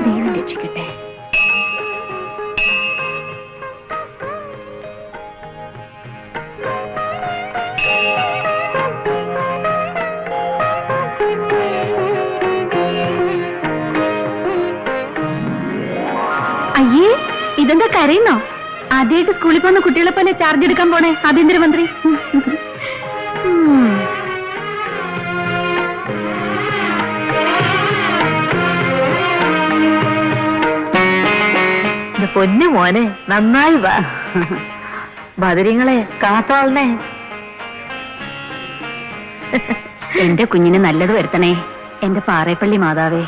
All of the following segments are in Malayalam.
ദൈവം രക്ഷിക്കട്ടെ. അയ്യേ, ഇതെന്താ കരയുന്നോ? ആദ്യമായിട്ട് സ്കൂളിൽ പോകുന്ന കുട്ടികളെ പോലെ ചാർജ് എടുക്കാൻ പോണേ ആഭ്യന്തരമന്ത്രി. പൊന്നു മോനെ, നന്നായി വാ. ബദരിങ്ങളെ കാത്തോളണേ. എന്റെ കുഞ്ഞിന് നല്ലത് വരുത്തണേ, എന്റെ പാറേപ്പള്ളി മാതാവേ.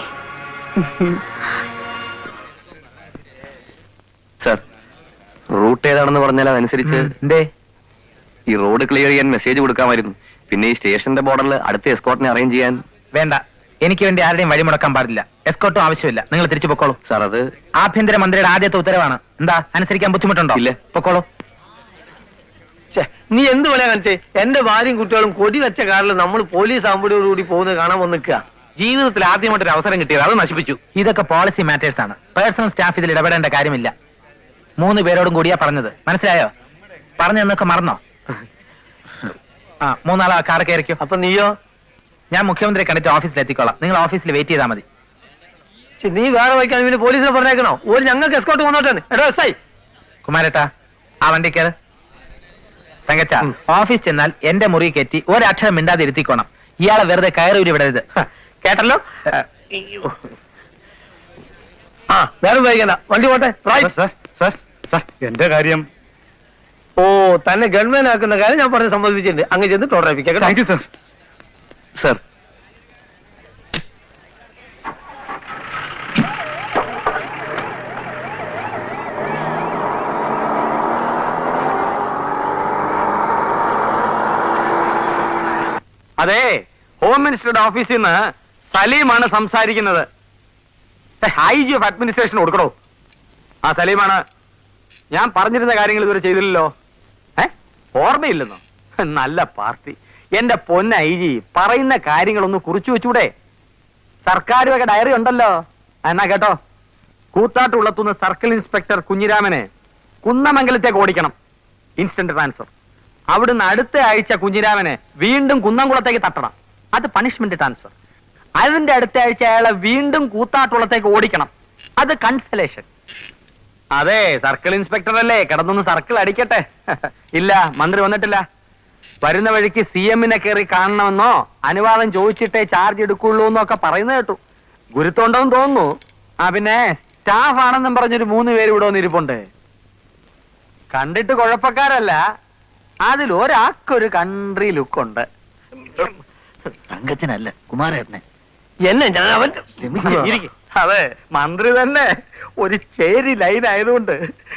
സർ, റൂട്ട് ഏതാണെന്ന് പറഞ്ഞാൽ അതനുസരിച്ച് ഈ റോഡ് ക്ലിയർ ചെയ്യാൻ മെസ്സേജ് കൊടുക്കാമായിരുന്നു. പിന്നെ ഈ സ്റ്റേഷന്റെ ബോർഡറിൽ അടുത്ത എസ്കോർട്ടിനെ അറേഞ്ച് ചെയ്യാൻ. വേണ്ട, എനിക്ക് വേണ്ടി ആരുടെയും വഴി മുടക്കാൻ പാടില്ല. എസ്കോർട്ടും ആവശ്യമില്ല. നിങ്ങൾ തിരിച്ചു പൊക്കോളൂ. സാർ, അത് ആഭ്യന്തരമന്ത്രിയുടെ ആദ്യത്തെ ഉത്തരവാണ്. എന്താ, അനുസരിക്കാൻ ബുദ്ധിമുട്ടുണ്ടോ? ഇല്ല. പൊക്കോളൂ. നീ എന്ത് പറയാ കാണിച്ചേ? എന്റെ ഭാര്യയും കുട്ടികളും കൊടി വെച്ച കാറിൽ നമ്മൾ പോലീസ് ആകുമ്പോഴോടുകൂടി പോകുന്നത് കാണാൻ വന്നിക്കുക. ജീവിതത്തിൽ ആദ്യമായിട്ടൊരു അവസരം കിട്ടിയത് അത് നശിപ്പിച്ചു. ഇതൊക്കെ പോളിസി മാറ്റേഴ്സ് ആണ്. പേഴ്സണൽ സ്റ്റാഫ് ഇതിൽ ഇടപെടേണ്ട കാര്യമില്ല. 3 പേരോടും കൂടിയാ പറഞ്ഞത്, മനസ്സിലായോ? പറഞ്ഞെന്നൊക്കെ മറന്നോ? 3 ആളാ കാർ കയറിക്കോ. അപ്പൊ നീയോ? ഞാൻ മുഖ്യമന്ത്രി കണ്ടിട്ട് ഓഫീസിൽ എത്തിക്കോളാം. നിങ്ങൾ ഓഫീസിൽ വെയിറ്റ് ചെയ്താൽ മതി. നീ വേറെ വയ്ക്കാൻ പിന്നെ പോലീസിനെ പറഞ്ഞേക്കണോ? ഒരു ഞങ്ങൾക്ക് എസ്കോർട്ട് വന്നോട്ടെ. എടോ എസ് ഐ കുമാരേട്ടാ, ആ വണ്ടി കയറ്. തങ്കച്ച, ഓഫീസ് ചെന്നാൽ എന്റെ മുറി കയറ്റി ഒരക്ഷരം മിണ്ടാതെ ഇരുത്തിക്കോണം. ഇയാളെ വെറുതെ കയറൂരി വിടരുത്, കേട്ടല്ലോ? വേറെ വൈകണ്ട, വണ്ടി പോട്ടെ. എന്റെ കാര്യം. ഓ, തന്നെ ഗവൺമെന്റ് ആക്കുന്ന കാര്യം ഞാൻ പറഞ്ഞ് സമ്മതിപ്പിച്ചിട്ടുണ്ട്. അങ്ങ് ചെന്ന് ടോട്ടറപ്പിക്കാം. Thank you sir. സർ, അതെ, ഹോം മിനിസ്റ്ററുടെ ഓഫീസിൽ നിന്ന് സലീമാണ് സംസാരിക്കുന്നത്. IG ഓഫ് അഡ്മിനിസ്ട്രേഷൻ കൊടുക്കണോ? ആ സലീമാണ്. ഞാൻ പറഞ്ഞിരുന്ന കാര്യങ്ങൾ ഇതുവരെ ചെയ്തില്ലല്ലോ. ഓർമ്മയില്ലെന്നോ? നല്ല പാർട്ടി. എന്റെ പൊന്ന IG, പറയുന്ന കാര്യങ്ങളൊന്ന് കുറിച്ചു വെച്ചൂടെ? സർക്കാർ വക ഡയറി ഉണ്ടല്ലോ. എന്നാ കേട്ടോ, കൂത്താട്ടുള്ളത്തുനിന്ന് സർക്കിൾ ഇൻസ്പെക്ടർ കുഞ്ഞിരാമനെ കുന്നമംഗലത്തേക്ക് ഓടിക്കണം. Instant transfer. അവിടുന്ന് അടുത്ത ആഴ്ച കുഞ്ഞിരാമനെ വീണ്ടും കുന്നംകുളത്തേക്ക് തട്ടണം. അത് പണിഷ്മെന്റ് ട്രാൻസ്ഫർ. അതിന്റെ അടുത്ത ആഴ്ച അയാളെ വീണ്ടും കൂത്താട്ടുള്ളത്തേക്ക് ഓടിക്കണം. അത് കൺസലേഷൻ. അതെ, സർക്കിൾ ഇൻസ്പെക്ടർ അല്ലേ, കിടന്നൊന്ന് സർക്കിൾ അടിക്കട്ടെ. ഇല്ല, മന്ത്രി വന്നിട്ടില്ല. വരുന്ന വഴിക്ക് CM-നെ കയറി കാണണമെന്നോ അനുവാദം ചോദിച്ചിട്ടേ ചാർജ് എടുക്കുള്ളൂ എന്നൊക്കെ പറയുന്നത് കേട്ടു. ഗുരുത്തോണ്ടെന്ന് തോന്നുന്നു. പിന്നെ സ്റ്റാഫ് ആണെന്നും പറഞ്ഞൊരു 3 പേര് ഇവിടെ വന്നിരിപ്പുണ്ട്. കണ്ടിട്ട് കുഴപ്പക്കാരല്ല. അതിലൊരാൾക്കൊരു കൺട്രി ലുക്കുണ്ട്. തങ്കച്ചനല്ല, കുമാരേട്ടനെ. എന്നെ ഞാൻ അവൻ അതെ, മന്ത്രി തന്നെ ഒരു ചേരി ലൈൻ ആയതുകൊണ്ട്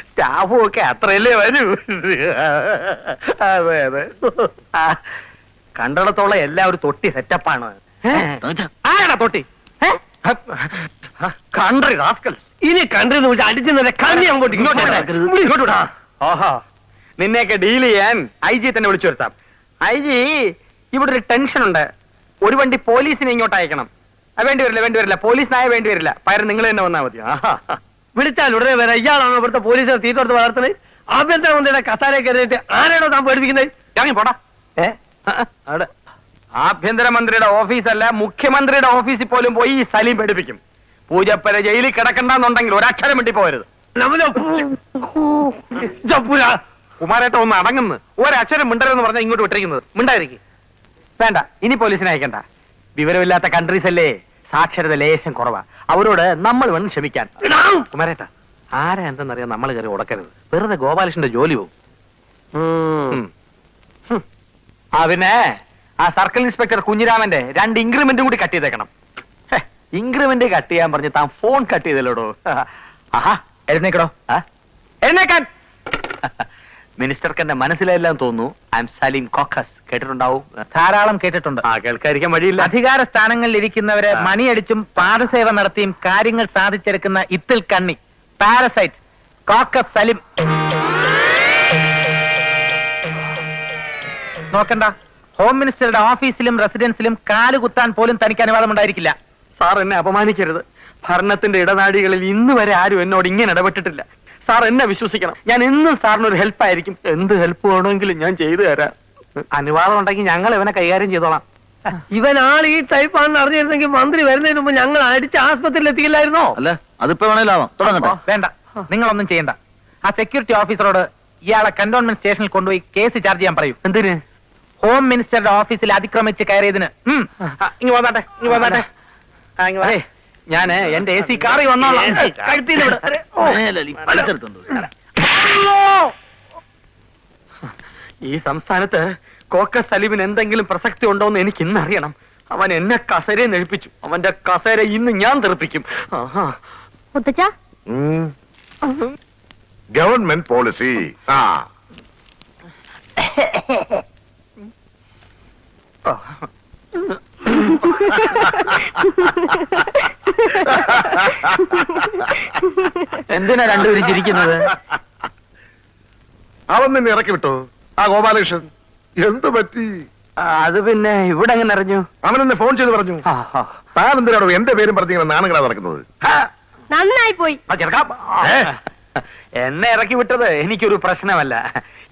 സ്റ്റാഫും ഒക്കെ അത്രയല്ലേ വരൂ. അതെ അതെ, കണ്ടിടത്തോളം എല്ലാം ഒരു തൊട്ടി സെറ്റപ്പാണ്. ആരാ തൊട്ടി? Country rascal. ഇനി കൺട്രി എന്ന് വിളിച്ച് അടിച്ചു കണ്ണി അങ്ങോട്ട് ഇങ്ങോട്ട്. ഓഹോ, നിന്നെയൊക്കെ ഡീൽ ചെയ്യാൻ IG തന്നെ വിളിച്ചു വരുത്താം. IG, ഇവിടെ ഒരു ടെൻഷൻ ഉണ്ട്. ഒരു വണ്ടി പോലീസിനെ ഇങ്ങോട്ട് അയക്കണം. വേണ്ടി വരില്ല, പോലീസിനായ വേണ്ടി വരില്ല. പകരം നിങ്ങൾ തന്നെ വന്നാൽ മതി. വിളിച്ചാൽ ഉടനെ വരാം. ഇയാളാണോ ഇവിടുത്തെ പോലീസിനെ തീർത്തെടുത്ത് വളർത്തുന്നത്? ആഭ്യന്തരമന്ത്രിയുടെ കസാര കയറിയിട്ട് ആരാണോ താൻ പേടിപ്പിക്കുന്നത്? ഇറങ്ങി പോടാ. അവിടെ ആഭ്യന്തരമന്ത്രിയുടെ ഓഫീസല്ല, മുഖ്യമന്ത്രിയുടെ ഓഫീസിൽ പോലും പോയി ഈ സലീം പേടിപ്പിക്കും. പൂജപ്പര ജയിലിൽ കിടക്കണ്ടെന്നുണ്ടെങ്കിൽ ഒരക്ഷരം വേണ്ടി പോകരുത്. കുമാരേട്ട ഒന്ന് അടങ്ങുന്നു. ഒരക്ഷരം മിണ്ടരെന്ന് പറഞ്ഞാൽ ഇങ്ങോട്ട് വിട്ടിരിക്കുന്നത്. മിണ്ടായിരിക്കും. വേണ്ട, ഇനി പോലീസിനെ അയക്കണ്ട. വിവരമില്ലാത്ത കൺട്രീസ് അല്ലേ, സാക്ഷരത ലേശം കുറവാ. അവരോട് നമ്മൾ വേണം ക്ഷമിക്കാൻ. കുമാരേട്ട, ആരാ എന്തെന്നറിയാൻ നമ്മൾ കയറി ഉടക്കരുത്. വെറുതെ ഗോപാലകൃഷ്ണന്റെ ജോലി പോവും. പിന്നെ ആ സർക്കിൾ ഇൻസ്പെക്ടർ കുഞ്ഞിരാമന്റെ 2 ഇൻക്രിമെന്റും കൂടി കട്ട് ചെയ്തേക്കണം. ഇൻക്രിമെന്റ് കട്ട് ചെയ്യാൻ പറഞ്ഞ് താൻ ഫോൺ കട്ട് ചെയ്തല്ലോടോ. ആഹാ, എഴുന്നേക്കടോ. എഴുന്നേക്കാൻ. മിനിസ്റ്റർക്ക് എന്റെ മനസ്സിലെല്ലാം തോന്നുന്നു. I M Saleem caucus. കേട്ടിട്ടുണ്ടാവും. ധാരാളം കേട്ടിട്ടുണ്ട്. കേൾക്കാതിരിക്കാൻ വഴിയില്ല. അധികാര സ്ഥാനങ്ങളിൽ ഇരിക്കുന്നവരെ മണിയടിച്ചും പാദസേവ നടത്തിയും കാര്യങ്ങൾ സാധിച്ചെടുക്കുന്ന ഇത്തിൽ കണ്ണി പാരസൈറ്റ് കോക്കസ് സലീം. നോക്കണ്ട, ഹോം മിനിസ്റ്ററുടെ ഓഫീസിലും റെസിഡൻസിലും കാലുകുത്താൻ പോലും തനിക്ക് അനുവാദം ഉണ്ടായിരിക്കില്ല. സാർ എന്നെ അപമാനിക്കരുത്. ഭരണത്തിന്റെ ഇടനാഴികളിൽ ഇന്ന് വരെ ആരും എന്നോട് ഇങ്ങനെ ഇടപെട്ടിട്ടില്ല. സാർ എന്നെ വിശ്വസിക്കണം. ഞാൻ എന്നും സാറിനൊരു ഹെൽപ്പായിരിക്കും. എന്ത് ഹെൽപ്പ് വേണമെങ്കിലും ഞാൻ ചെയ്തു തരാം. അനുവാദം ഉണ്ടെങ്കിൽ ഞങ്ങൾ ഇവനെ കൈകാര്യം ചെയ്തോളാം. ഇവൻ ആൾ ഈ ടൈപ്പാണെന്ന് അറിഞ്ഞിരുന്നെങ്കിൽ മന്ത്രി വരുന്നതിന് മുമ്പ് ഞങ്ങൾ അടിച്ച് ആസ്പത്രിയിൽ എത്തിക്കില്ലായിരുന്നോ? അല്ല അതിപ്പോ വേണേലാവാം. തുടങ്ങട്ടെ. വേണ്ട, നിങ്ങളൊന്നും ചെയ്യണ്ട. ആ സെക്യൂരിറ്റി ഓഫീസറോട് ഇയാളെ കന്റോൺമെന്റ് സ്റ്റേഷനിൽ കൊണ്ടുപോയി കേസ് ചാർജ് ചെയ്യാൻ പറയൂ. എന്തിന്? ഹോം മിനിസ്റ്ററുടെ ഓഫീസിൽ അതിക്രമിച്ച് കയറിയതിന്. ഇങ്ങ് വന്നാട്ടെ, ഇങ്ങ് വന്നാട്ടെ. അതെ, ഞാന് എന്റെ AC കാറിൽ വന്നോളാം. കഴുത്തിൽ വിട്. ഈ സംസ്ഥാനത്ത് കോക്കസ് സലീമിന് എന്തെങ്കിലും പ്രസക്തി ഉണ്ടോ എന്ന് എനിക്ക് ഇന്ന് അറിയണം. അവൻ എന്നെ കസേരയെ നെഴിപ്പിച്ചു. അവന്റെ കസേര ഇന്ന് ഞാൻ തെറിപ്പിക്കും. മുത്തച്ഛ ഗവൺമെന്റ് പോളിസി. എന്തിനാ രണ്ടുപേരും ചിരിക്കുന്നത്? അവൻ നിന്നെ ഇറക്കി വിട്ടോ ആ ഗോപാലകൃഷ്ണൻ? എന്ത് പറ്റി? അത് പിന്നെ ഇവിടെ എങ്ങനെ അറിഞ്ഞു? അവൻ എന്നെ ഫോൺ ചെയ്ത് പറഞ്ഞു. താൻ എന്തിനാണോ എന്റെ പേരും പറഞ്ഞിങ്ങനെ നാണങ്ങളാ നടക്കുന്നത്? നന്നായി പോയി. എന്നെ ഇറക്കി വിട്ടത് എനിക്കൊരു പ്രശ്നമല്ല.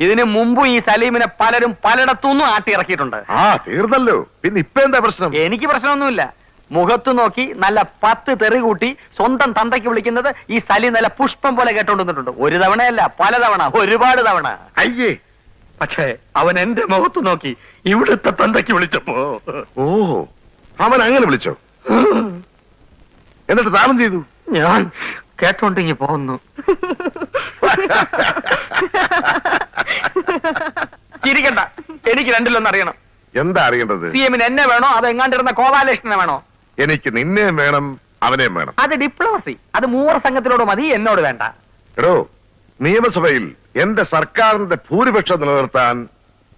ഇതിനു മുമ്പും ഈ സലീമിനെ പലരും പലയിടത്തുനിന്നും ആട്ടി ഇറക്കിയിട്ടുണ്ട്. തീർന്നല്ലോ. പിന്നെ ഇപ്പൊ എന്താ പ്രശ്നം? എനിക്ക് പ്രശ്നമൊന്നുമില്ല. മുഖത്തു നോക്കി നല്ല 10 തെറി കൂട്ടി സ്വന്തം തന്തയ്ക്ക് വിളിക്കുന്നത് ഈ സലീം നല്ല പുഷ്പം പോലെ കേട്ടോണ്ടിട്ടുണ്ട്. ഒരു തവണയല്ല, പലതവണ, ഒരുപാട് തവണ. അയ്യേ, പക്ഷേ അവൻ എന്റെ മുഖത്തു നോക്കി ഇവിടുത്തെ തന്തയ്ക്ക് വിളിച്ചപ്പോ ഓ അവൻ അങ്ങനെ വിളിച്ചോ? എന്നിട്ട് താളം ചെയ്തു? ഞാൻ കേട്ടോണ്ടെങ്കി പോകുന്നു. ചിരിക്കണ്ട, എനിക്ക് രണ്ടിലൊന്നും അറിയണം. എന്താ അറിയേണ്ടത്? CM-ന് എന്നെ വേണോ അത് എങ്ങാണ്ടിരുന്ന ഗോപാലകൃഷ്ണനെ വേണോ? എനിക്ക് നിന്നെയും വേണം അവനെയും വേണം. അത് ഡിപ്ലോമസി. അത് മൂവർ സംഘത്തിനോട് മതി, എന്നോട് വേണ്ട. എടോ, നിയമസഭയിൽ എന്റെ സർക്കാരിന്റെ ഭൂരിപക്ഷം നിലനിർത്താൻ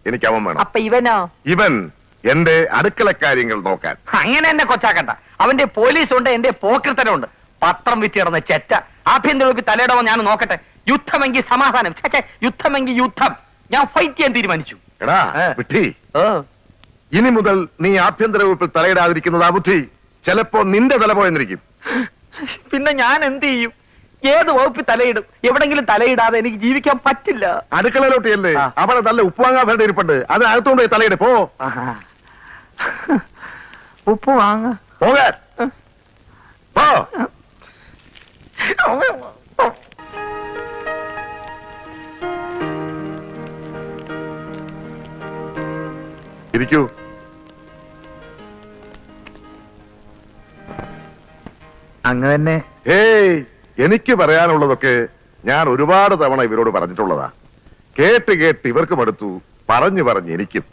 എനിക്ക് അവൻ വേണം. അപ്പൊ ഇവനോ? ഇവൻ എന്റെ അടുക്കള കാര്യങ്ങൾ നോക്കാൻ. അങ്ങനെ എന്നെ കൊച്ചാക്കണ്ട. അവന്റെ പോലീസുണ്ട്, എന്റെ പോക്കൃത്തനുണ്ട്. പത്രം വിറ്റിടന്ന ചെറ്റ. ആഭ്യന്തര വകുപ്പ് തലയിടവോ ഞാൻ നോക്കട്ടെ. യുദ്ധമെങ്കിൽ സമാധാനം, യുദ്ധമെങ്കിൽ യുദ്ധം. ഞാൻ ഫൈറ്റ് ചെയ്യാൻ തീരുമാനിച്ചു. എടാ വിട്ടി, ഇനി മുതൽ നീ ആഭ്യന്തര വകുപ്പിൽ തലയിടാതിരിക്കുന്നതാ ബുദ്ധി. ചിലപ്പോ നിന്റെ തല പോയെന്നിരിക്കും. പിന്നെ ഞാൻ എന്ത് ചെയ്യും? ഏത് വകുപ്പിൽ തലയിടും? എവിടെങ്കിലും തലയിടാതെ എനിക്ക് ജീവിക്കാൻ പറ്റില്ല. അടുക്കളയിലോട്ട് അല്ലേ, അവിടെ നല്ല ഉപ്പുവാങ്ങാൻ വേണ്ട ഇരിപ്പുണ്ട്. അതിനകത്തോണ്ട് പോയി തലയിട്. പോ. ഉപ്പ് വാങ്ങ പോകാൻ പോ. ഇരിക്കൂ. അങ്ങ് തന്നെ. ഏയ്, എനിക്ക് പറയാനുള്ളതൊക്കെ ഞാൻ ഒരുപാട് തവണ ഇവരോട് പറഞ്ഞിട്ടുള്ളതാ. കേട്ട് കേട്ട് ഇവർക്ക് മടുത്തു, പറഞ്ഞു പറഞ്ഞ് എനിക്കും.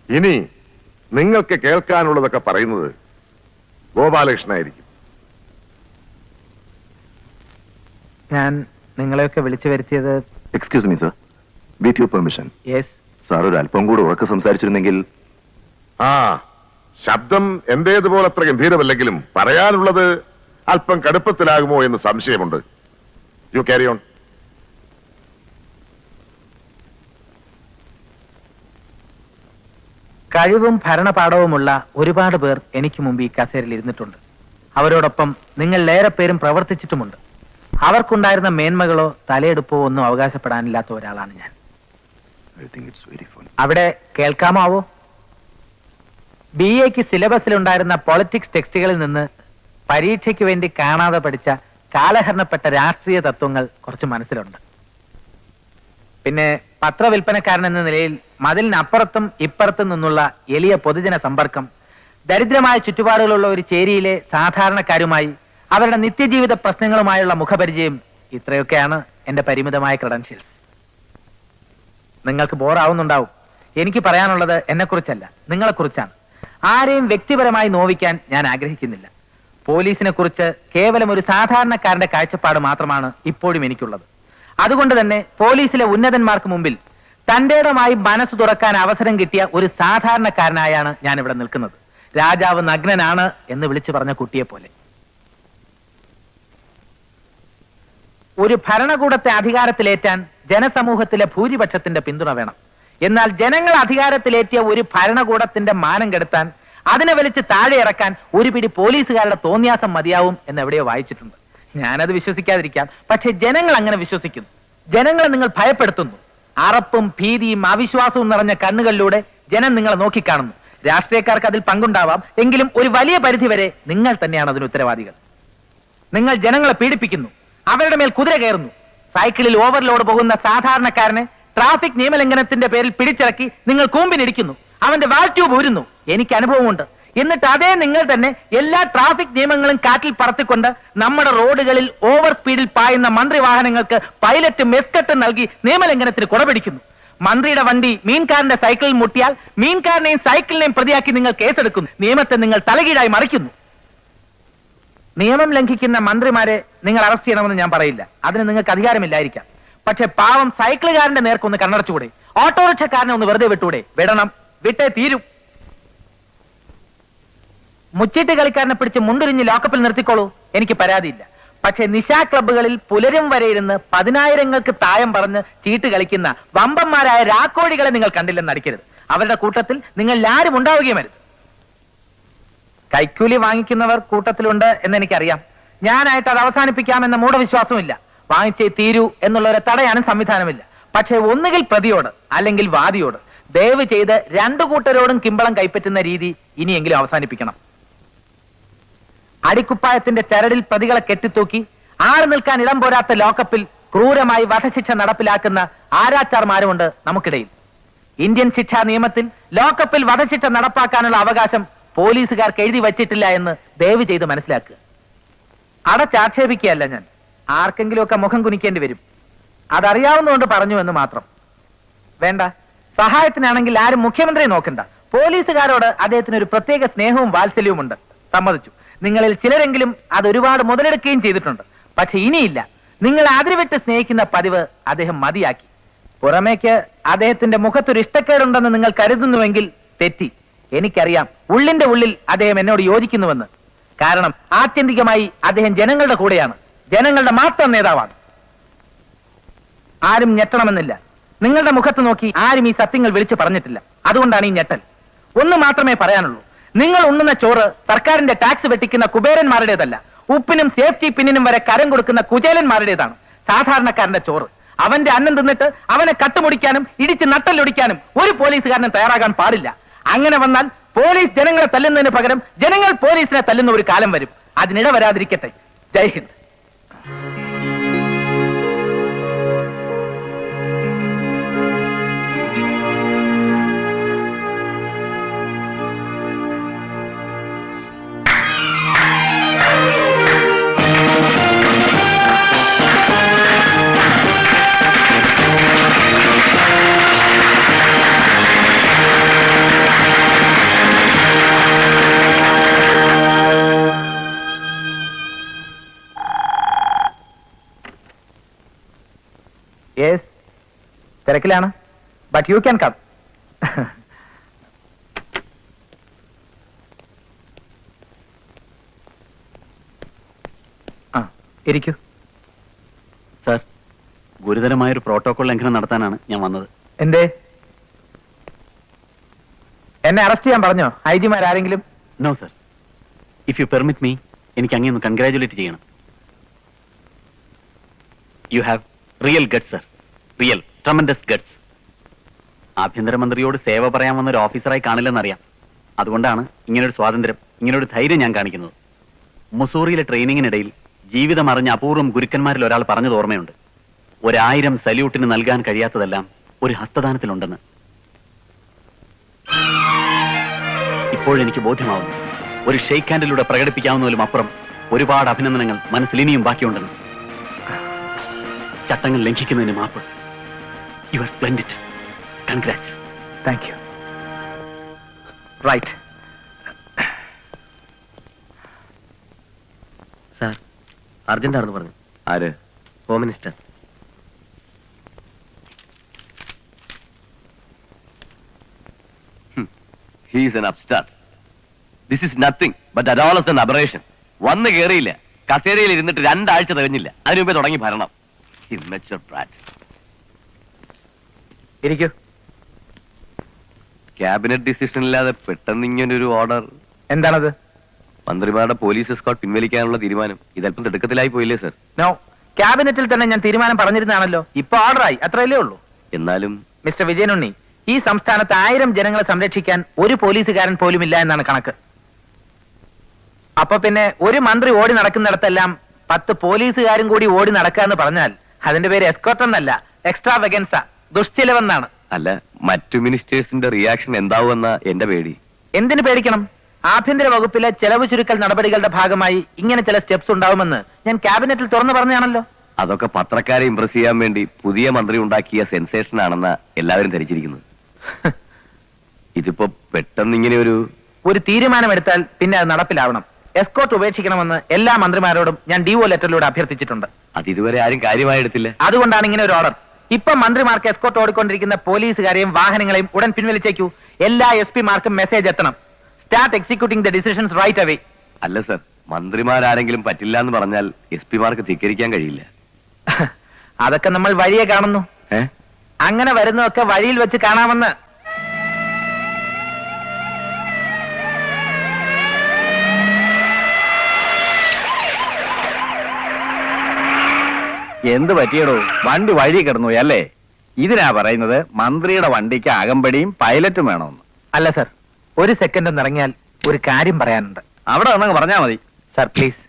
ഇനി നിങ്ങൾക്ക് കേൾക്കാനുള്ളതൊക്കെ പറയുന്നത് ഗോപാലകൃഷ്ണനായിരിക്കും. ഞാൻ നിങ്ങളെയൊക്കെ വിളിച്ചു വരുത്തിയത്. Excuse me sir, with your permission. Yes. Sir ഒരു അല്പം കൂടെ ഉറക്കെ സംസാരിച്ചിരുന്നെങ്കിൽ. ശബ്ദം എന്റേതുപോലെ അത്ര ഗംഭീരമല്ലെങ്കിലും പറയാനുള്ളത് അല്പം കടുപ്പത്തിലാകുമോ എന്ന് സംശയമുണ്ട്. You carry on. കഴിവും ഭരണപാഠവുമുള്ള ഒരുപാട് പേർ എനിക്ക് മുമ്പ് ഈ കസേരയിൽ ഇരുന്നിട്ടുണ്ട്. അവരോടൊപ്പം നിങ്ങളിലേറെ പേരും പ്രവർത്തിച്ചിട്ടുമുണ്ട്. അവർക്കുണ്ടായിരുന്ന മേന്മകളോ തലയെടുപ്പോ ഒന്നും അവകാശപ്പെടാനില്ലാത്ത ഒരാളാണ് ഞാൻ. അവിടെ കേൾക്കാമോ ആവോ? BA-ക്ക് സിലബസിലുണ്ടായിരുന്ന പൊളിറ്റിക്സ് ടെക്സ്റ്റുകളിൽ നിന്ന് പരീക്ഷയ്ക്ക് വേണ്ടി കാണാതെ പഠിച്ച കാലഹരണപ്പെട്ട രാഷ്ട്രീയ തത്വങ്ങൾ കുറച്ച് മനസ്സിലുണ്ട്. പിന്നെ പത്രവിൽപ്പനക്കാരൻ എന്ന നിലയിൽ മതിലിനപ്പുറത്തും ഇപ്പുറത്തും നിന്നുള്ള എളിയ പൊതുജന സമ്പർക്കം, ദരിദ്രമായ ചുറ്റുപാടുകളുള്ള ഒരു ചേരിയിലെ സാധാരണക്കാരുമായി അവരുടെ നിത്യജീവിത പ്രശ്നങ്ങളുമായുള്ള മുഖപരിചയം, ഇത്രയൊക്കെയാണ് എന്റെ പരിമിതമായ ക്രെഡൻഷ്യൽസ്. നിങ്ങൾക്ക് ബോറാവുന്നുണ്ടാവും. എനിക്ക് പറയാനുള്ളത് എന്നെക്കുറിച്ചല്ല, നിങ്ങളെക്കുറിച്ചാണ്. ആരെയും വ്യക്തിപരമായി നോവിക്കാൻ ഞാൻ ആഗ്രഹിക്കുന്നില്ല. പോലീസിനെ കുറിച്ച് കേവലം ഒരു സാധാരണക്കാരന്റെ കാഴ്ചപ്പാട് മാത്രമാണ് ഇപ്പോഴും എനിക്കുള്ളത്. അതുകൊണ്ട് തന്നെ പോലീസിലെ ഉന്നതന്മാർക്ക് മുമ്പിൽ തന്റേടമായി മനസ്സ് തുറക്കാൻ അവസരം കിട്ടിയ ഒരു സാധാരണക്കാരനായാണ് ഞാൻ ഇവിടെ നിൽക്കുന്നത്. രാജാവ് നഗ്നനാണ് എന്ന് വിളിച്ചു പറഞ്ഞ കുട്ടിയെ പോലെ. ഒരു ഭരണകൂടത്തെ അധികാരത്തിലേറ്റാൻ ജനസമൂഹത്തിലെ ഭൂരിപക്ഷത്തിന്റെ പിന്തുണ വേണം. എന്നാൽ ജനങ്ങൾ അധികാരത്തിലേറ്റിയ ഒരു ഭരണകൂടത്തിന്റെ മാനം കെടുത്താൻ, അതിനെ വലിച്ച് താഴെ ഇറക്കാൻ ഒരു പിടി പോലീസുകാരുടെ തോന്നിയാസം മതിയാവും എന്ന് എവിടെയോ വായിച്ചിട്ടുണ്ട്. ഞാനത് വിശ്വസിക്കാതിരിക്കാം, പക്ഷെ ജനങ്ങൾ അങ്ങനെ വിശ്വസിക്കുന്നു. ജനങ്ങളെ നിങ്ങൾ ഭയപ്പെടുത്തുന്നു. അറപ്പും ഭീതിയും അവിശ്വാസവും നിറഞ്ഞ കണ്ണുകളിലൂടെ ജനം നിങ്ങളെ നോക്കിക്കാണുന്നു. രാഷ്ട്രീയക്കാർക്ക് അതിൽ പങ്കുണ്ടാവാം, എങ്കിലും ഒരു വലിയ പരിധിവരെ നിങ്ങൾ തന്നെയാണ് അതിന് ഉത്തരവാദികൾ. നിങ്ങൾ ജനങ്ങളെ പീഡിപ്പിക്കുന്നു, അവരുടെ മേൽ കുതിര കയറുന്നു. സൈക്കിളിൽ ഓവർലോഡ് പോകുന്ന സാധാരണക്കാരനെ ട്രാഫിക് നിയമലംഘനത്തിന്റെ പേരിൽ പിടിച്ചിറക്കി നിങ്ങൾ കൂമ്പിനിടിക്കുന്നു, അവന്റെ വാൽ ട്യൂബ് ഊരുന്നു. എനിക്ക് അനുഭവമുണ്ട്. എന്നിട്ട് അതേ നിങ്ങൾ തന്നെ എല്ലാ ട്രാഫിക് നിയമങ്ങളും കാറ്റിൽ പറത്തിക്കൊണ്ട് നമ്മുടെ റോഡുകളിൽ ഓവർ സ്പീഡിൽ പായുന്ന മന്ത്രി വാഹനങ്ങൾക്ക് പൈലറ്റും എസ്കട്ടും നൽകി നിയമലംഘനത്തിന് കുടപിടിക്കുന്നു. മന്ത്രിയുടെ വണ്ടി മീൻകാരന്റെ സൈക്കിളിൽ മുട്ടിയാൽ മീൻകാരനെയും സൈക്കിളിനെയും പ്രതിയാക്കി നിങ്ങൾ കേസെടുക്കുന്നു. നിയമത്തെ നിങ്ങൾ തലകീഴായി മറിക്കുന്നു. നിയമം ലംഘിക്കുന്ന മന്ത്രിമാരെ നിങ്ങൾ അറസ്റ്റ് ചെയ്യണമെന്ന് ഞാൻ പറയില്ല, അതിന് നിങ്ങൾക്ക് അധികാരമില്ലായിരിക്കാം. പക്ഷെ പാവം സൈക്കിളുകാരന്റെ നേർക്കൊന്ന് കണ്ണടച്ചുകൂടെ? ഓട്ടോറിക്ഷക്കാരനെ ഒന്ന് വെറുതെ വിട്ടൂടെ? വിടണം, വിട്ടേ തീരും. മുച്ചീട്ട് കളിക്കാരനെ പിടിച്ച് മുണ്ടുരിഞ്ഞ് ലോക്കപ്പിൽ നിർത്തിക്കോളൂ, എനിക്ക് പരാതിയില്ല. പക്ഷെ നിശാ ക്ലബ്ബുകളിൽ പുലരും വരെ ഇരുന്ന് 10,000ങ്ങൾക്ക് തായം പറഞ്ഞ് ചീട്ട് കളിക്കുന്ന വമ്പന്മാരായ രാക്കോഴികളെ നിങ്ങൾ കണ്ടില്ലെന്ന് നടിക്കരുത്. അവരുടെ കൂട്ടത്തിൽ നിങ്ങൾ ആരും ഉണ്ടാവുകയും അരുത്. കൈക്കൂലി വാങ്ങിക്കുന്നവർ കൂട്ടത്തിലുണ്ട് എന്ന് എനിക്കറിയാം. ഞാനായിട്ട് അത് അവസാനിപ്പിക്കാമെന്ന മൂഢവിശ്വാസമില്ല. വാങ്ങിച്ചേ തീരൂ എന്നുള്ളവരെ തടയാനും സംവിധാനമില്ല. പക്ഷെ ഒന്നുകിൽ പ്രതിയോട് അല്ലെങ്കിൽ വാദിയോട് ദയവ് ചെയ്ത് രണ്ടു കൂട്ടരോടും കിമ്പളം കൈപ്പറ്റുന്ന രീതി ഇനിയെങ്കിലും അവസാനിപ്പിക്കണം. അടിക്കുപ്പായത്തിന്റെ ചരടിൽ പ്രതികളെ കെട്ടിത്തൂക്കി ആറ് നിൽക്കാൻ ഇടം പോരാത്ത ലോക്കപ്പിൽ ക്രൂരമായി വധശിക്ഷ നടപ്പിലാക്കുന്ന ആരാച്ചാർമാരുമുണ്ട് നമുക്കിടയിൽ. ഇന്ത്യൻ ശിക്ഷാ നിയമത്തിൽ ലോക്കപ്പിൽ വധശിക്ഷ നടപ്പാക്കാനുള്ള അവകാശം പോലീസുകാർക്ക് എഴുതി വച്ചിട്ടില്ല എന്ന് ദയവ് ചെയ്ത് മനസ്സിലാക്കുക. അടച്ചാക്ഷേപിക്കുകയല്ല ഞാൻ, ആർക്കെങ്കിലുമൊക്കെ മുഖം കുനിക്കേണ്ടി വരും. അതറിയാവുന്നതുകൊണ്ട് പറഞ്ഞു എന്ന് മാത്രം. വേണ്ട, സഹായത്തിനാണെങ്കിൽ ആരും മുഖ്യമന്ത്രിയെ നോക്കണ്ട. പോലീസുകാരോട് അദ്ദേഹത്തിന് ഒരു പ്രത്യേക സ്നേഹവും വാത്സല്യവുമുണ്ട്, സമ്മതിച്ചു. നിങ്ങളിൽ ചിലരെങ്കിലും അത് ഒരുപാട് മുതലെടുക്കുകയും ചെയ്തിട്ടുണ്ട്. പക്ഷെ ഇനിയില്ല. നിങ്ങൾ അതിരുവിട്ട് സ്നേഹിക്കുന്ന പതിവ് അദ്ദേഹം മതിയാക്കി. പുറമേക്ക് അദ്ദേഹത്തിന്റെ മുഖത്തൊരു ഇഷ്ടക്കേടുണ്ടെന്ന് നിങ്ങൾ കരുതുന്നുവെങ്കിൽ തെറ്റി. എനിക്കറിയാം ഉള്ളിന്റെ ഉള്ളിൽ അദ്ദേഹം എന്നോട് യോജിക്കുന്നുവെന്ന്. കാരണം ആത്യന്തികമായി അദ്ദേഹം ജനങ്ങളുടെ കൂടെയാണ്, ജനങ്ങളുടെ മാത്രം നേതാവാണ്. ആരും ഞെട്ടണമെന്നില്ല. നിങ്ങളുടെ മുഖത്ത് നോക്കി ആരും ഈ സത്യങ്ങൾ വിളിച്ചു പറഞ്ഞിട്ടില്ല. അതുകൊണ്ടാണ് ഈ ഞെട്ടൽ. ഒന്ന് മാത്രമേ പറയാനുള്ളൂ. നിങ്ങൾ ഉണ്ണുന്ന ചോറ് സർക്കാരിന്റെ ടാക്സ് വെട്ടിക്കുന്ന കുബേരന്മാരുടേതല്ല, ഉപ്പിനും സേഫ്റ്റി പിന്നിനും വരെ കരം കൊടുക്കുന്ന കുചേലന്മാരുടേതാണ്. സാധാരണക്കാരന്റെ ചോറ്. അവന്റെ അന്നം തിന്നിട്ട് അവനെ കട്ടുമുടിക്കാനും ഇടിച്ച് നട്ടല്ലൊടിക്കാനും ഒരു പോലീസുകാരനും തയ്യാറാകാൻ പാടില്ല. അങ്ങനെ വന്നാൽ പോലീസ് ജനങ്ങളെ തല്ലുന്നതിന് പകരം ജനങ്ങൾ പോലീസിനെ തല്ലുന്ന ഒരു കാലം വരും. അതിനിട വരാതിരിക്കട്ടെ. ജയ് ഹിന്ദ്. യെസ്, തിരക്കിലാണ്. But you can come. ഇരിക്കൂ. സർ, ഗുരുതരമായൊരു പ്രോട്ടോകോൾ ലംഘനം നടത്താനാണ് ഞാൻ വന്നത്. എന്തേ? എന്നെ അറസ്റ്റ് ചെയ്യാൻ പറഞ്ഞോ ഐജിമാരാരെങ്കിലും? No sir, if you permit me, എനിക്ക് അങ്ങേ ഒന്ന് കൺഗ്രാജുലേറ്റ് ചെയ്യണം. You have real guts sir, real tremendous guts. ആഭ്യന്തരമന്ത്രിയോട് സേവ പറയാൻ വന്ന ഒരു ഓഫീസറായി കാണില്ലെന്നറിയാം. അതുകൊണ്ടാണ് ഇങ്ങനൊരു സ്വാതന്ത്ര്യം, ഇങ്ങനൊരു ധൈര്യം ഞാൻ കാണിക്കുന്നത്. മുസൂറിയിലെ ട്രെയിനിങ്ങിനിടയിൽ ജീവിതം അറിഞ്ഞ അപൂർവം ഗുരുക്കന്മാരിൽ ഒരാൾ പറഞ്ഞത് ഓർമ്മയുണ്ട്, 1000 സല്യൂട്ടിന് നൽകാൻ കഴിയാത്തതെല്ലാം ഒരു ഹസ്തദാനത്തിലുണ്ടെന്ന്. ഇപ്പോഴെനിക്ക് ബോധ്യമാവുന്നു, ഒരു ഷെയ്ക്ക് ഹാൻഡിലൂടെ പ്രകടിപ്പിക്കാവുന്നതിലും അപ്പുറം ഒരുപാട് അഭിനന്ദനങ്ങൾ മനസ്സിൽ ഇനിയും ബാക്കിയുണ്ടെന്ന്. ചട്ടങ്ങൾ ലംഘിക്കുന്നതിന് മാപ്പ്. You are splendid. Congrats. Thank you. Right. Sir, അർജന്റാണെന്ന് പറഞ്ഞു. ആര്? Home minister. He is an upstart. This is nothing but that all is an aberration. വന്ന് കേറിയില്ല, കസേരയിൽ ഇരുന്നിട്ട് 2 ആഴ്ച തികഞ്ഞില്ല, അതിനു മുമ്പേ തുടങ്ങി ഭരണം. Immature brat. ഇരിക്കൂ. ക്യാബിനറ്റ് ഡിസിഷൻ ഇല്ലാതെ പെട്ടെന്ന് ഇങ്ങനൊരു ഓർഡർ. എന്താണത്? മന്ത്രിമാരുടെ പോലീസ് എസ്കോർട്ട് പിൻവലിക്കാനുള്ള തീരുമാനം ഇതല്പം തിടുക്കത്തിലായി പോയില്ലേ സർ? നോ, ക്യാബിനറ്റിൽ തന്നെ ഞാൻ തീരുമാനം പറഞ്ഞിരുന്നാണല്ലോ. ഇപ്പൊ ഓർഡറായി, അത്രയല്ലേ ഉള്ളൂ. എന്നാലും മിസ്റ്റർ വിജയനുണ്ണി, ഈ സംസ്ഥാനത്ത് 1000 ജനങ്ങളെ സംരക്ഷിക്കാൻ ഒരു പോലീസുകാരൻ പോലും ഇല്ല എന്നാണ് കണക്ക്. അപ്പൊ പിന്നെ ഒരു മന്ത്രി ഓടി നടക്കുന്നിടത്തെല്ലാം 10 പോലീസുകാരും കൂടി ഓടി നടക്കുക എന്ന് പറഞ്ഞാൽ അതിന്റെ പേര് എസ്കോർട്ട് എന്നല്ല, എക്സ്ട്രാ വെഗൻസ, ദുഷ്ചിലവെന്നാണ്. അല്ല, മറ്റു മിനിസ്റ്റേഴ്സിന്റെ റിയാക്ഷൻ എന്താവുമെന്ന എന്റെ പേടി. എന്തിനു പേടിക്കണം? ആഭ്യന്തര വകുപ്പിലെ ചെലവ് ചുരുക്കൽ നടപടികളുടെ ഭാഗമായി ഇങ്ങനെ ചില സ്റ്റെപ്സ് ഉണ്ടാവുമെന്ന് ഞാൻ ക്യാബിനറ്റിൽ തുറന്നു പറഞ്ഞാണല്ലോ. അതൊക്കെ പത്രക്കാരെ ഇംപ്രസ് ചെയ്യാൻ വേണ്ടി പുതിയ മന്ത്രി ഉണ്ടാക്കിയ സെൻസേഷൻ ആണെന്ന എല്ലാവരും ധരിച്ചിരിക്കുന്നത്. ഇതിപ്പോ പെട്ടെന്ന് ഇങ്ങനെ ഒരു തീരുമാനമെടുത്താൽ പിന്നെ അത് നടപ്പിലാവണം. എസ്കോർട്ട് ഉപേക്ഷിക്കണമെന്ന് എല്ലാ മന്ത്രിമാരോടും ഞാൻ DO ലെറ്ററിലൂടെ അഭ്യർത്ഥിച്ചിട്ടുണ്ട്. അതിതുവരെ ആരും കാര്യമായി എടുത്തില്ല. അതുകൊണ്ടാണ് ഇങ്ങനെ ഒരു ഓർഡർ. ഇപ്പൊ മന്ത്രിമാർക്ക് എസ്കോർട്ട് ഓടിക്കൊണ്ടിരിക്കുന്ന പോലീസുകാരെയും വാഹനങ്ങളെയും ഉടൻ പിൻവലിച്ചേക്കൂ. എല്ലാ SP മാർക്കും മെസ്സേജ് എത്തണം. Start executing the decisions right away. അല്ല സർ, മന്ത്രിമാരാരെങ്കിലും പറ്റില്ല എന്ന് പറഞ്ഞാൽ SP മാർക്ക് ധിക്കരിക്കാൻ കഴിയില്ല. അതൊക്കെ നമ്മൾ വഴിയെ കാണുന്നു. അങ്ങനെ വരുന്നതൊക്കെ വഴിയിൽ വെച്ച് കാണാമെന്ന്. എന്ത് പറ്റിയടോ? വണ്ടി വഴി കിടന്നു അല്ലേ? ഇതിനാ പറയുന്നത് മന്ത്രിയുടെ വണ്ടിക്ക് അകമ്പടിയും പൈലറ്റും വേണമെന്ന്. അല്ല സർ, ഒരു സെക്കൻഡ് ഒന്ന് ഇറങ്ങിയാൽ ഒരു കാര്യം പറയാനുണ്ട്. അവിടെ വന്നങ്ങ് പറഞ്ഞാ മതി. Sir please.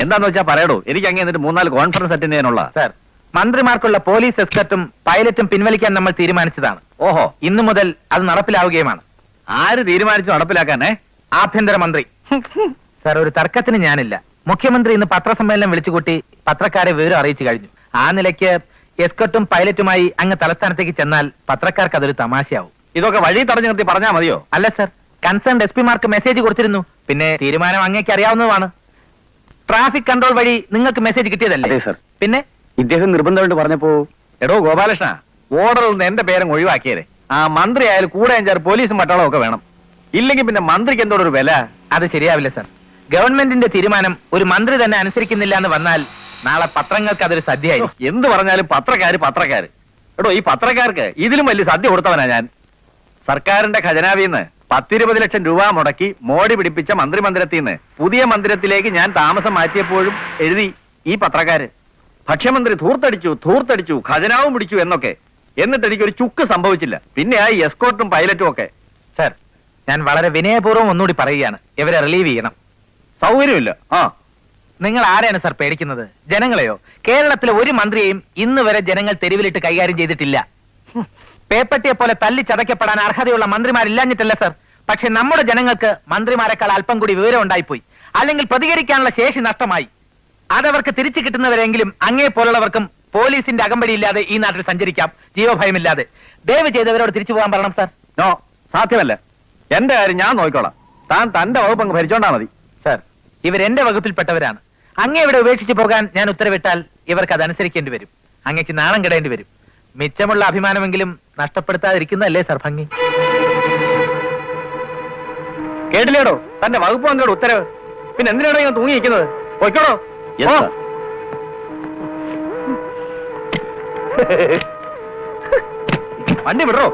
എന്താന്ന് വെച്ചാ പറയടോ. എനിക്ക് അങ്ങനെ എന്നിട്ട് 3-4 കോൺഫറൻസ് അറ്റൻഡ് ചെയ്യാനുള്ള. സർ, മന്ത്രിമാർക്കുള്ള പോലീസ് എസ്കർട്ടും പൈലറ്റും പിൻവലിക്കാൻ നമ്മൾ തീരുമാനിച്ചതാണ്. ഓഹോ, ഇന്നു മുതൽ അത് നടപ്പിലാവുകയുമാണ്. ആര് തീരുമാനിച്ചു നടപ്പിലാക്കാനേ? ആഭ്യന്തരമന്ത്രി. സർ, ഒരു തർക്കത്തിന് ഞാനില്ല. മുഖ്യമന്ത്രി ഇന്ന് പത്രസമ്മേളനം വിളിച്ചുകൂട്ടി പത്രക്കാരെ വിവരം അറിയിച്ചു കഴിഞ്ഞു. ആ നിലയ്ക്ക് എസ്കർട്ടും പൈലറ്റുമായി അങ്ങ് തലസ്ഥാനത്തേക്ക് ചെന്നാൽ പത്രക്കാർക്ക് അതൊരു തമാശയാവും. ഇതൊക്കെ വഴി തടഞ്ഞു നിർത്തി പറഞ്ഞാ മതിയോ? അല്ല sir, concern SP mark message കൊടുത്തിരുന്നു. പിന്നെ തീരുമാനം അങ്ങേക്ക് അറിയാവുന്നതാണ്. ട്രാഫിക് കൺട്രോൾ വഴി നിങ്ങൾക്ക് മെസ്സേജ് കിട്ടിയതല്ലേ? അതെ സർ. പിന്നെ ഇദ്ദേഹം നിർബന്ധമായിട്ട് പറഞ്ഞപ്പോ, എടോ ഗോപാലകൃഷ്ണ, ഓർഡറിൽ നിന്ന് എന്റെ പേരും ഒഴിവാക്കിയത്. ആ മന്ത്രി ആയാലും കൂടെ 5-6 പോലീസും പട്ടാളവും ഒക്കെ വേണം. ഇല്ലെങ്കിൽ പിന്നെ മന്ത്രിക്ക് എന്തോടൊരു വില. അത് ശരിയാവില്ല സർ. ഗവൺമെന്റിന്റെ തീരുമാനം ഒരു മന്ത്രി തന്നെ അനുസരിക്കുന്നില്ല എന്ന് വന്നാൽ നാളെ പത്രങ്ങൾക്ക് അതൊരു സദ്യയായി. എന്ത് പറഞ്ഞാലും പത്രക്കാര്. എടോ, ഈ പത്രക്കാർക്ക് ഇതിലും വലിയ സദ്യ കൊടുത്തവനാ ഞാൻ. സർക്കാരിന്റെ ഖജനാവിന്ന് 10-20 ലക്ഷം രൂപ മുടക്കി മോടി പിടിപ്പിച്ച മന്ത്രിമന്ദിരത്തിൽ നിന്ന് പുതിയ മന്ദിരത്തിലേക്ക് ഞാൻ താമസം മാറ്റിയപ്പോഴും എഴുതി ഈ പത്രക്കാര്, ഭക്ഷ്യമന്ത്രി ധൂർത്തടിച്ചു, ഖജനാവും പിടിച്ചു എന്നൊക്കെ. എന്നിട്ട് എനിക്കൊരു ചുക്ക് സംഭവിച്ചില്ല. പിന്നെ ആ എസ്കോർട്ടും പൈലറ്റും ഒക്കെ. സർ, ഞാൻ വളരെ വിനയപൂർവ്വം ഒന്നുകൂടി പറയുകയാണ്, ഇവരെ റിലീവ് ചെയ്യണം. സൗകര്യമില്ല. നിങ്ങൾ ആരെയാണ് സർ പേടിക്കുന്നത്? ജനങ്ങളെയോ? കേരളത്തിലെ ഒരു മന്ത്രിയെയും ഇന്ന് വരെ ജനങ്ങൾ തെരുവിലിട്ട് കൈകാര്യം ചെയ്തിട്ടില്ല. പേപ്പട്ടിയെ പോലെ തല്ലി ചതയ്ക്കപ്പെടാൻ അർഹതയുള്ള മന്ത്രിമാരില്ലാഞ്ഞിട്ടല്ല സർ. പക്ഷെ നമ്മുടെ ജനങ്ങൾക്ക് മന്ത്രിമാരെക്കാൾ അല്പം കൂടി വിവരം ഉണ്ടായിപ്പോയി. അല്ലെങ്കിൽ പ്രതികരിക്കാനുള്ള ശേഷി നഷ്ടമായി. അതവർക്ക് തിരിച്ചു കിട്ടുന്നവരെങ്കിലും അങ്ങേ പോലുള്ളവർക്കും പോലീസിന്റെ അകമ്പടിയില്ലാതെ ഈ നാട്ടിൽ സഞ്ചരിക്കാം, ജീവഭയമില്ലാതെ. ദയവ് ചെയ്തവരോട് തിരിച്ചു പോകാൻ പറയണം സർ. നോ, സാധ്യമല്ല. എന്റെ കാര്യം ഞാൻ നോക്കിക്കോളാം. താൻ തന്റെ വകുപ്പ് അങ്ങ് ഭരിച്ചോണ്ടാ മതി. സർ, ഇവരെന്റെ വകുപ്പിൽപ്പെട്ടവരാണ്. അങ്ങേ ഇവിടെ ഉപേക്ഷിച്ചു പോകാൻ ഞാൻ ഉത്തരവിട്ടാൽ ഇവർക്ക് അതനുസരിക്കേണ്ടി വരും. അങ്ങേക്ക് നാണം കെടേണ്ടി വരും. മിച്ചമുള്ള അഭിമാനമെങ്കിലും നഷ്ടപ്പെടുത്താതിരിക്കുന്നതല്ലേ സർ ഭംഗി? കേട്ടില്ലേടോ തന്റെ വകുപ്പ് മന്ത്രിയുടെ ഉത്തരവ്? പിന്നെ എന്തിനാണോ ഞാൻ തൂങ്ങിയിരിക്കുന്നത്? പോയിക്കോടോ. വണ്ടി വിടറോ.